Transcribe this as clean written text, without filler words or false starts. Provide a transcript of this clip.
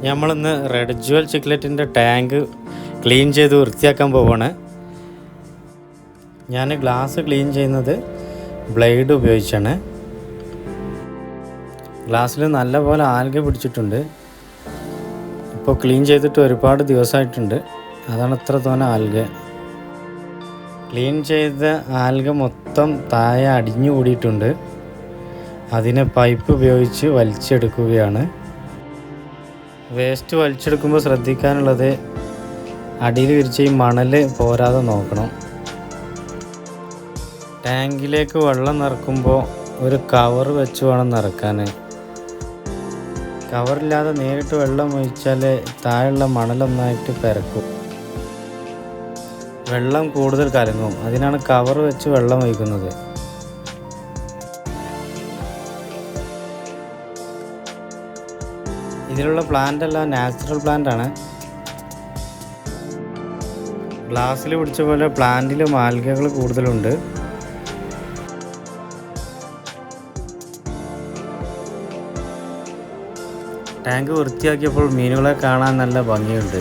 നമ്മളിന്ന് red Jual ചിക്ലെറ്റിൻ്റെ tank clean ചെയ്ത് വൃത്തിയാക്കാൻ പോവാണ്. ഞാൻ ഗ്ലാസ് ക്ലീൻ ചെയ്യുന്നത് ബ്ലേഡ് ഉപയോഗിച്ചാണ്. ഗ്ലാസ്സിൽ നല്ലപോലെ ആൽഗ പിടിച്ചിട്ടുണ്ട്. ഇപ്പോൾ ക്ലീൻ ചെയ്തിട്ട് ഒരുപാട് ദിവസമായിട്ടുണ്ട്. അതാണ് ഇത്ര തോന്നെ ആൽഗ. ക്ലീൻ ചെയ്ത ആൽഗ മൊത്തം താഴെ അടിഞ്ഞു കൂടിയിട്ടുണ്ട്. അതിനെ പൈപ്പ് ഉപയോഗിച്ച് വലിച്ചെടുക്കുകയാണ്. വേസ്റ്റ് വലിച്ചെടുക്കുമ്പോൾ ശ്രദ്ധിക്കാനുള്ളത് അടിയിൽ വിരിച്ച ഈ മണൽ പോരാതെ നോക്കണം. ടാങ്കിലേക്ക് വെള്ളം നിറക്കുമ്പോൾ ഒരു കവർ വെച്ച് വേണം നിറക്കാൻ. കവറില്ലാതെ നേരിട്ട് വെള്ളം ഒഴിച്ചാൽ താഴെയുള്ള മണലൊന്നായിട്ട് പെരക്കും, വെള്ളം കൂടുതൽ കലങ്ങും. അതിനാണ് കവർ വെച്ച് വെള്ളം ഒഴിക്കുന്നത്. ഇതിലുള്ള പ്ലാന്റ് എല്ലാം നാച്ചുറൽ പ്ലാന്റ് ആണ്. ഗ്ലാസ്സിൽ പിടിച്ച പോലെ പ്ലാന്റിലും ആൽഗകൾ കൂടുതലുണ്ട്. ടാങ്ക് വൃത്തിയാക്കിയപ്പോൾ മീനുകളെ കാണാൻ നല്ല ഭംഗിയുണ്ട്.